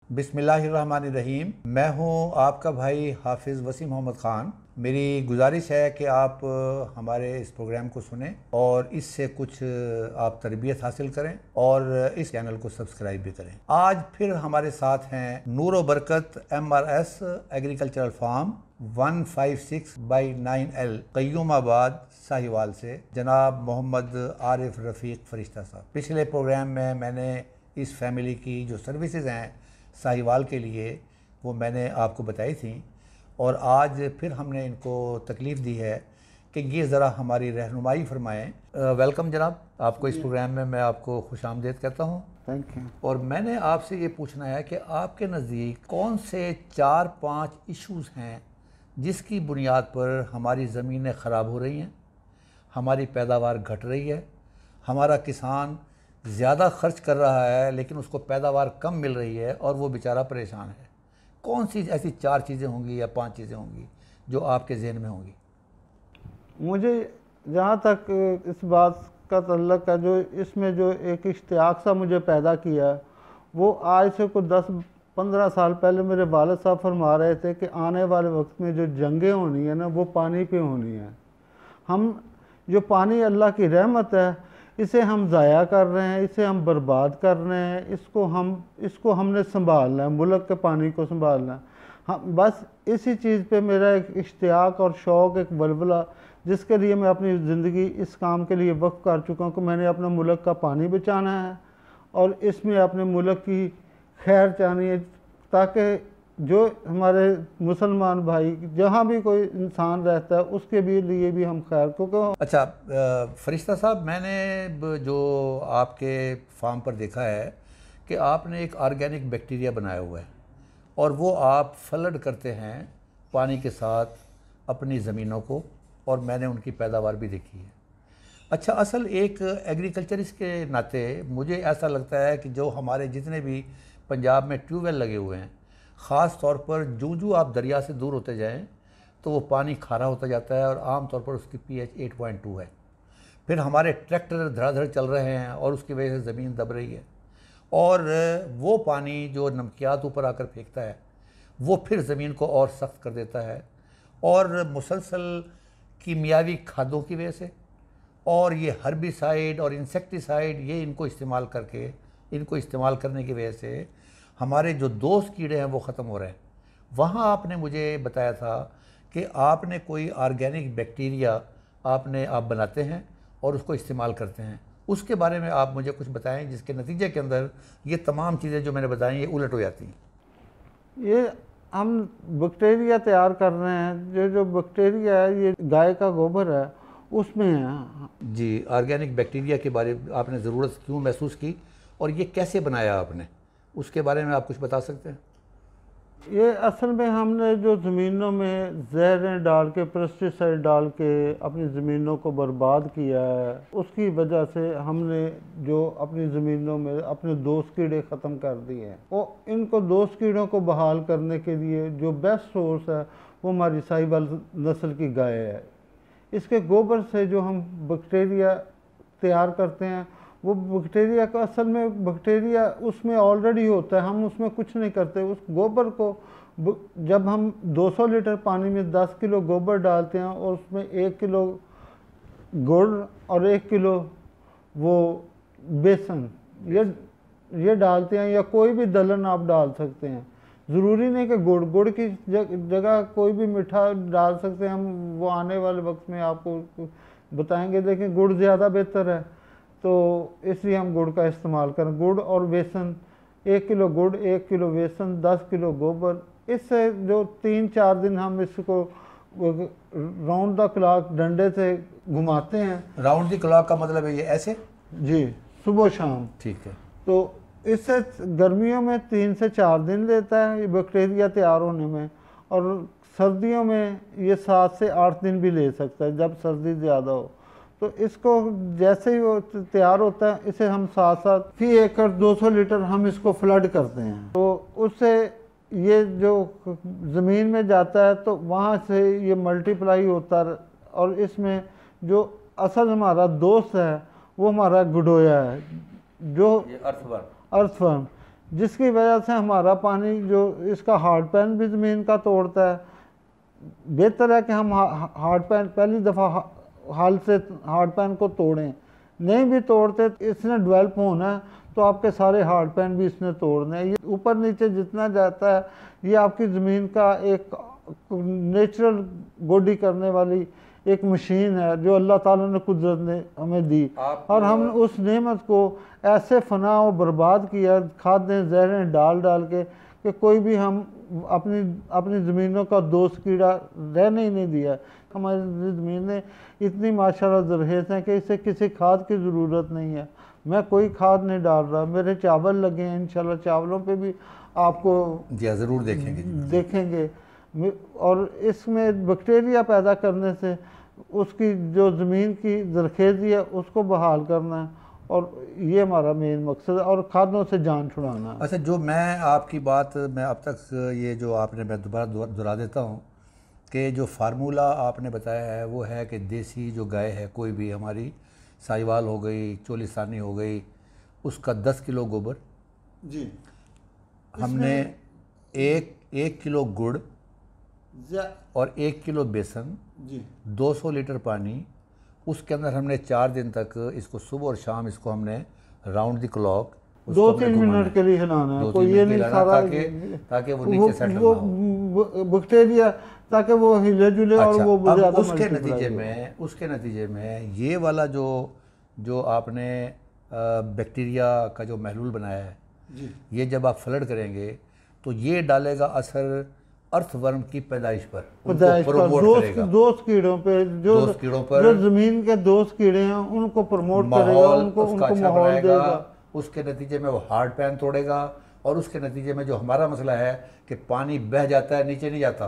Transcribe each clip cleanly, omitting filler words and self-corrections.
बिस्मिल्लाहिर्रहमानिर्रहीम। मैं हूं आपका भाई हाफिज़ वसीम मोहम्मद ख़ान। मेरी गुजारिश है कि आप हमारे इस प्रोग्राम को सुनें और इससे कुछ आप तरबियत हासिल करें और इस चैनल को सब्सक्राइब भी करें। आज फिर हमारे साथ हैं नूर व बरकत MRS agricultural farm 156/9L Qayyumabad Sahiwal से जनाब मोहम्मद आरिफ रफ़ीक फ़रिश्ता साहब। पिछले प्रोग्राम में मैंने इस फैमिली की जो सर्विसेज हैं साहिवाल के लिए वो मैंने आपको बताई थी और आज फिर हमने इनको तकलीफ़ दी है कि ये ज़रा हमारी रहनुमाई फरमाएं। वेलकम जनाब, आपको इस प्रोग्राम में मैं आपको खुशामदीद कहता हूँ। Thank you. और मैंने आपसे ये पूछना है कि आपके नज़दीक कौन से 4-5 इश्यूज़ हैं जिसकी बुनियाद पर हमारी ज़मीनें ख़राब हो रही हैं, हमारी पैदावार घट रही है, हमारा किसान ज़्यादा खर्च कर रहा है लेकिन उसको पैदावार कम मिल रही है और वो बेचारा परेशान है। कौन सी ऐसी 4 चीज़ें होंगी या 5 चीज़ें होंगी जो आपके ज़हन में होंगी? मुझे जहाँ तक इस बात का तल्लक है, जो इसमें जो एक इश्तियाक सा मुझे पैदा किया, वो आज से कुछ 10-15 साल पहले मेरे वालिद साहब फरमा रहे थे कि आने वाले वक्त में जो जंगें होनी है ना, वो पानी पे होनी है। हम जो पानी अल्लाह की रहमत है, इसे हम ज़ाया कर रहे हैं, इसे हम बर्बाद कर रहे हैं, इसको हमने संभालना है, मुल्क के पानी को संभालना है। हम बस इसी चीज़ पे मेरा एक इश्तियाक और शौक़, एक वलवला, जिसके लिए मैं अपनी ज़िंदगी इस काम के लिए वक्फ कर चुका हूँ कि मैंने अपने मुल्क का पानी बचाना है और इसमें अपने मुल्क की खैर चाहनी है, ताकि जो हमारे मुसलमान भाई जहाँ भी कोई इंसान रहता है उसके भी लिए भी हम खैर को। अच्छा फ़रिश्ता साहब, मैंने जो आपके फार्म पर देखा है कि आपने एक ऑर्गेनिक बैक्टीरिया बनाया हुआ है और वो आप फ्लड करते हैं पानी के साथ अपनी ज़मीनों को, और मैंने उनकी पैदावार भी देखी है। अच्छा, असल एक एग्रीकल्चरिस्ट के नाते मुझे ऐसा लगता है कि जो हमारे जितने भी पंजाब में ट्यूबवेल लगे हुए हैं, ख़ास तौर पर जो आप दरिया से दूर होते जाएं तो वो पानी खारा होता जाता है और आम तौर पर उसकी pH 8.2 है। फिर हमारे ट्रैक्टर धड़ाधड़ चल रहे हैं और उसकी वजह से ज़मीन दब रही है और वो पानी जो नमकियात ऊपर आकर फेंकता है वो फिर ज़मीन को और सख्त कर देता है और मुसलसल कीमियावी खादों की वजह से और ये हर्बिसाइड और इंसेक्टिसाइड ये इनको इस्तेमाल करने की वजह से हमारे जो दोस्त कीड़े हैं वो ख़त्म हो रहे हैं। वहाँ आपने मुझे बताया था कि आपने कोई ऑर्गेनिक बैक्टीरिया आप बनाते हैं और उसको इस्तेमाल करते हैं। उसके बारे में आप मुझे कुछ बताएं जिसके नतीजे के अंदर ये तमाम चीज़ें जो मैंने बताई ये उलट हो जाती हैं। ये हम बैक्टीरिया तैयार कर रहे हैं, जो बैक्टीरिया है ये गाय का गोबर है उसमें है। जी, ऑर्गेनिक बैक्टीरिया के बारे में आपने ज़रूरत क्यों महसूस की और ये कैसे बनाया आपने, उसके बारे में आप कुछ बता सकते हैं? ये असल में हमने जो ज़मीनों में जहरें डाल के, पेस्टिसाइड डाल के अपनी ज़मीनों को बर्बाद किया है, उसकी वजह से हमने जो अपनी ज़मीनों में अपने दोस्त कीड़े ख़त्म कर दिए हैं। और इनको दोस्त कीड़ों को बहाल करने के लिए जो बेस्ट सोर्स है वो हमारी साहिवाल नस्ल की गाय है। इसके गोबर से जो हम बैक्टीरिया तैयार करते हैं, वो बैक्टीरिया का असल में बैक्टीरिया उसमें ऑलरेडी होता है, हम उसमें कुछ नहीं करते। उस गोबर को जब हम 200 लीटर पानी में 10 किलो गोबर डालते हैं और उसमें 1 किलो गुड़ और 1 किलो वो बेसन ये डालते हैं, या कोई भी दलहन आप डाल सकते हैं। ज़रूरी नहीं कि गुड़ की जगह कोई भी मीठा डाल सकते हैं, हम वो आने वाले वक्त में आपको बताएंगे, लेकिन गुड़ ज़्यादा बेहतर है। तो इसलिए हम गुड़ का इस्तेमाल करें। गुड़ और बेसन, 1 किलो गुड़, 1 किलो बेसन, 10 किलो गोबर। इससे जो 3-4 दिन हम इसको राउंड द क्लॉक डंडे से घुमाते हैं। राउंड द क्लॉक का मतलब है ये ऐसे? जी, सुबह शाम। ठीक है। तो इससे गर्मियों में 3 से 4 दिन लेता है ये बैक्टीरिया तैयार होने में, और सर्दियों में ये 7 से 8 दिन भी ले सकता है जब सर्दी ज़्यादा हो। तो इसको जैसे ही वो तैयार होता है, इसे हम साथ साथ फी एकड़ 200 लीटर हम इसको फ्लड करते हैं। तो उससे ये जो ज़मीन में जाता है तो वहाँ से ये मल्टीप्लाई होता है, और इसमें जो असल हमारा दोस्त है वो हमारा गुडोया है, जो अर्थवर्म, जिसकी वजह से हमारा पानी जो इसका हार्ड पैन भी ज़मीन का तोड़ता है। बेहतर है कि हम हार्ड पैन पहली दफ़ा हाल से हार्ड पैन को तोड़ें, नहीं भी तोड़ते इसने डेवलप होना है तो आपके सारे हार्ड पैन भी इसने तोड़ने हैं। ये ऊपर नीचे जितना जाता है ये आपकी ज़मीन का एक नेचुरल गोडी करने वाली एक मशीन है जो अल्लाह ताला ने कुदरत ने हमें दी, और हमने उस नेमत को ऐसे फना और बर्बाद किया खादें जहरें डाल डाल के कि कोई भी हम अपनी ज़मीनों का दोस्त कीड़ा रहने ही नहीं दिया। हमारी ज़मीनें इतनी माशाल्लाह ज़रखेज़ हैं कि इसे किसी खाद की ज़रूरत नहीं है। मैं कोई खाद नहीं डाल रहा, मेरे चावल लगे हैं, इंशाल्लाह चावलों पे भी आपको ज़रूर देखेंगे। और इसमें बैक्टीरिया पैदा करने से उसकी जो ज़मीन की ज़रखेज़ी है उसको बहाल करना है, और ये हमारा मेन मकसद है, और खादों से जान छुड़ाना। अच्छा, जो मैं आपकी बात मैं अब तक ये जो आपने मैं दोबारा दोहरा देता हूँ कि जो फार्मूला आपने बताया है वो है कि देसी जो गाय है कोई भी हमारी साहिवाल हो गई, चोलिस्तानी हो गई, उसका 10 किलो गोबर जी, हमने एक किलो गुड़ और 1 किलो बेसन जी, 200 लीटर पानी, उसके अंदर हमने 4 दिन तक इसको सुबह और शाम इसको हमने राउंड द क्लॉक 2-3 मिनट के लिए हिलाना है, कोई ये नहीं सारा, ताकि वो नीचे सेटल ना हो बैक्टीरिया, ताकि वो हिले जुले। अच्छा, और वो अब उसके नतीजे में ये वाला जो आपने बैक्टीरिया का जो महलूल बनाया है जी, ये जब आप फ्लड करेंगे तो ये डालेगा असर अर्थवर्म की पैदाइश पर, दोस्त कीड़ों पे, जो जमीन के दोस्त कीड़े हैं उनको प्रमोट करेगा, उनको माहौल देगा। उसके नतीजे में वो हार्ड पैन तोड़ेगा, और उसके नतीजे में जो हमारा मसला है कि पानी बह जाता है, नीचे नहीं जाता,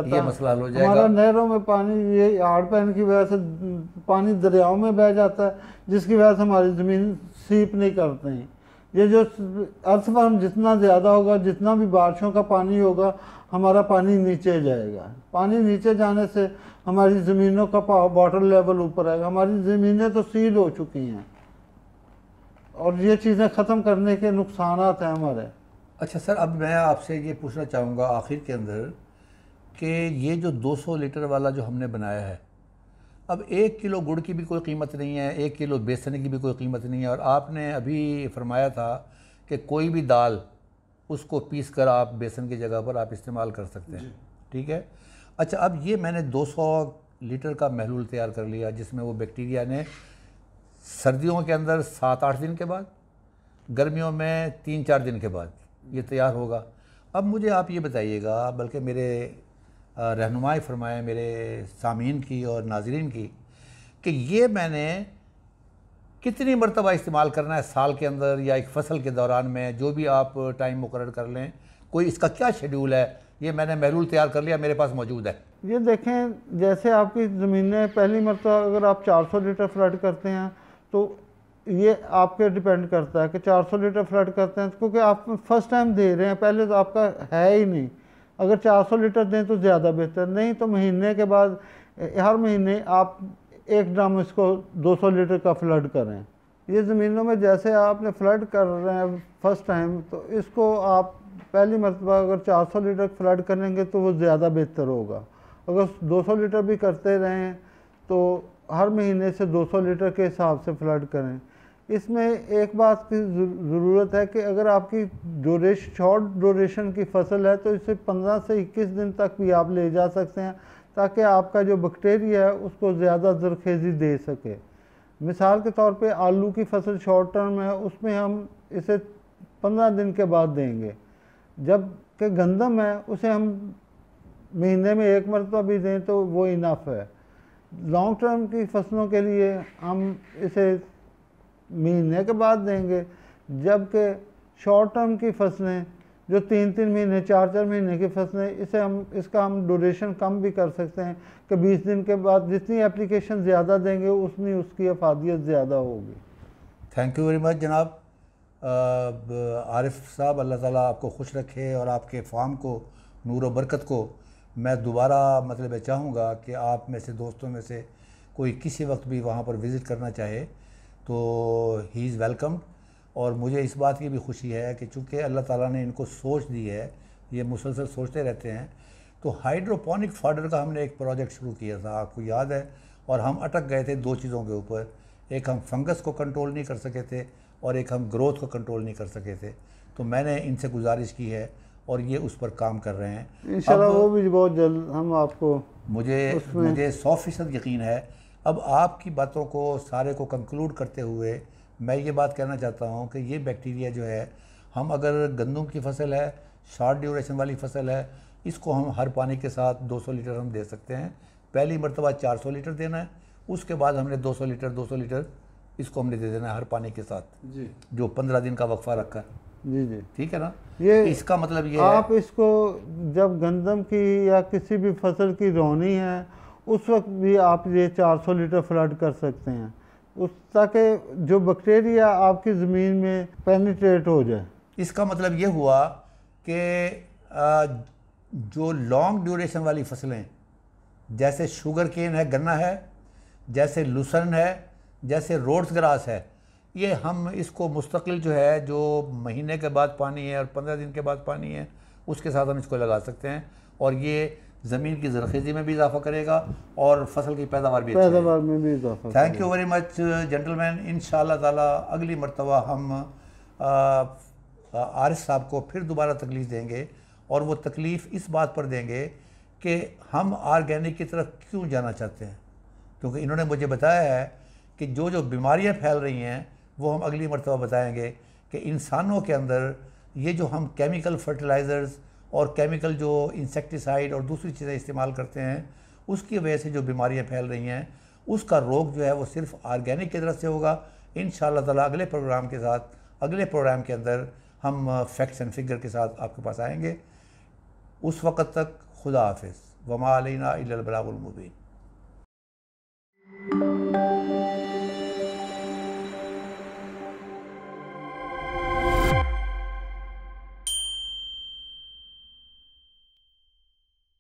ये मसला हल हो जाएगा। हमारा नहरों में पानी ये हार्ड पैन की वजह से पानी दरियाओं में बह जाता है, जिसकी वजह से हमारी ज़मीन सीप नहीं करते हैं। ये जो अर्थवर्म जितना ज़्यादा होगा, जितना भी बारिशों का पानी होगा, हमारा पानी नीचे जाएगा। पानी नीचे जाने से हमारी ज़मीनों का वाटर लेवल ऊपर आएगा। हमारी ज़मीनें तो सील हो चुकी हैं, और ये चीज़ें ख़त्म करने के नुकसानात हैं हमारे। अच्छा सर, अब मैं आपसे ये पूछना चाहूँगा आखिर के अंदर कि ये जो 200 लीटर वाला जो हमने बनाया है, अब 1 किलो गुड़ की भी कोई कीमत नहीं है, 1 किलो बेसन की भी कोई कीमत नहीं है, और आपने अभी फरमाया था कि कोई भी दाल उसको पीस कर आप बेसन की जगह पर आप इस्तेमाल कर सकते हैं, ठीक है। अच्छा, अब ये मैंने 200 लीटर का महलूल तैयार कर लिया, जिसमें वो बैक्टीरिया ने सर्दियों के अंदर 7-8 दिन के बाद, गर्मियों में 3-4 दिन के बाद ये तैयार होगा। अब मुझे आप ये बताइएगा, बल्कि मेरे रहनुमाई फरमाएं मेरे सामीन की और नाजरीन की, कि ये मैंने कितनी मरतबा इस्तेमाल करना है साल के अंदर या एक फ़सल के दौरान में, जो भी आप टाइम मुकर्रर कर लें, कोई इसका क्या शेड्यूल है? ये मैंने महलूल तैयार कर लिया, मेरे पास मौजूद है। ये देखें, जैसे आपकी ज़मीनें पहली मरतबा अगर आप 400 लीटर फ्लड करते हैं तो ये आपके डिपेंड करता है कि 400 लीटर फ्लड करते हैं, क्योंकि आप फर्स्ट टाइम दे रहे हैं, पहले तो आपका है ही नहीं। अगर 400 लीटर दें तो ज़्यादा बेहतर, नहीं तो महीने के बाद हर महीने आप 1 ड्रम इसको 200 लीटर का फ्लड करें। ये ज़मीनों में जैसे आपने फ्लड कर रहे हैं फर्स्ट टाइम, तो इसको आप पहली मरतबा अगर 400 लीटर फ्लड करेंगे तो वो ज़्यादा बेहतर होगा। अगर 200 लीटर भी करते रहें तो हर महीने से 200 लीटर के हिसाब से फ्लड करें। इसमें एक बात की ज़रूरत है कि अगर आपकी शॉर्ट ड्यूरेशन की फसल है तो इसे 15 से 21 दिन तक भी आप ले जा सकते हैं, ताकि आपका जो बैक्टीरिया है उसको ज़्यादा ज़रखेज़ी दे सके। मिसाल के तौर पे आलू की फसल शॉर्ट टर्म है, उसमें हम इसे 15 दिन के बाद देंगे, जबकि गंदम है उसे हम महीने में 1 मरतबा भी दें तो वो इनफ है। लॉन्ग टर्म की फसलों के लिए हम इसे महीने के बाद देंगे, जबकि शॉर्ट टर्म की फसलें जो 3-3 महीने 4-4 महीने की फसलें, इसे इसका हम ड्यूरेशन कम भी कर सकते हैं कि 20 दिन के बाद जितनी एप्लीकेशन ज़्यादा देंगे उतनी उसकी अफादियत ज़्यादा होगी। थैंक यू वेरी मच जनाब आरिफ साहब, अल्लाह ताला आपको खुश रखे और आपके फार्म को नूर व बरकत को। मैं दोबारा मतलब चाहूँगा कि आप में से दोस्तों में से कोई किसी वक्त भी वहाँ पर विज़िट करना चाहे तो ही इज़ वेलकम। और मुझे इस बात की भी खुशी है कि चूँकि अल्लाह ताला ने इनको सोच दी है, ये मुसलसल सोचते रहते हैं। तो हाइड्रोपोनिक फॉडर का हमने एक प्रोजेक्ट शुरू किया था, आपको याद है, और हम अटक गए थे 2 चीज़ों के ऊपर। एक हम फंगस को कंट्रोल नहीं कर सके थे और एक हम ग्रोथ को कंट्रोल नहीं कर सके थे। तो मैंने इनसे गुजारिश की है और ये उस पर काम कर रहे हैं। इंशाल्लाह वो भी बहुत जल्द हम आपको, मुझे 100% यकीन है। अब आपकी बातों को सारे को कंक्लूड करते हुए मैं ये बात कहना चाहता हूँ कि ये बैक्टीरिया जो है, हम अगर गंदम की फसल है, शॉर्ट ड्यूरेशन वाली फसल है, इसको हम हर पानी के साथ 200 लीटर हम दे सकते हैं। पहली मरतबा 400 लीटर देना है, उसके बाद हमने 200 लीटर इसको हमने दे देना है हर पानी के साथ जी, जो 15 दिन का वक्फा रखा है। जी जी, ठीक है ना। ये इसका मतलब ये आप इसको जब गंदम की या किसी भी फसल की रोनी है उस वक्त भी आप ये 400 लीटर फ्लड कर सकते हैं, उस ताकि जो बैक्टीरिया आपकी ज़मीन में पेनिट्रेट हो जाए। इसका मतलब ये हुआ कि जो लॉन्ग ड्यूरेशन वाली फसलें जैसे शुगर केन है, गन्ना है, जैसे लुसन है, जैसे रोड्स ग्रास है, ये हम इसको मुस्तकिल जो है, जो महीने के बाद पानी है और 15 दिन के बाद पानी है, उसके साथ हम इसको लगा सकते हैं और ये ज़मीन की ज़रख़ेज़ी में भी इजाफा करेगा और फसल की पैदावार भी इजाफा। Thank you very much gentleman. इंशाअल्लाह ताला अगली मरतबा हम आरिफ साहब को फिर दोबारा तकलीफ़ देंगे और वो तकलीफ़ इस बात पर देंगे कि हम ऑर्गेनिक की तरफ क्यों जाना चाहते हैं, क्योंकि इन्होंने मुझे बताया है कि जो बीमारियां फैल रही हैं वो हम अगली मरतबा बताएंगे कि इंसानों के अंदर ये जो हम केमिकल फर्टिलाइज़र्स और केमिकल जो इंसेक्टिसाइड और दूसरी चीज़ें इस्तेमाल करते हैं, उसकी वजह से जो बीमारियां फैल रही हैं, उसका रोग जो है वो सिर्फ ऑर्गेनिक की तरफ से होगा। इंशाअल्लाह ताला अगले प्रोग्राम के साथ, अगले प्रोग्राम के अंदर हम फैक्ट्स एंड फिगर के साथ आपके पास आएंगे। उस वक़्त तक खुदा हाफिज़, वमा अलैना इल्लल बलागुल मुबीन।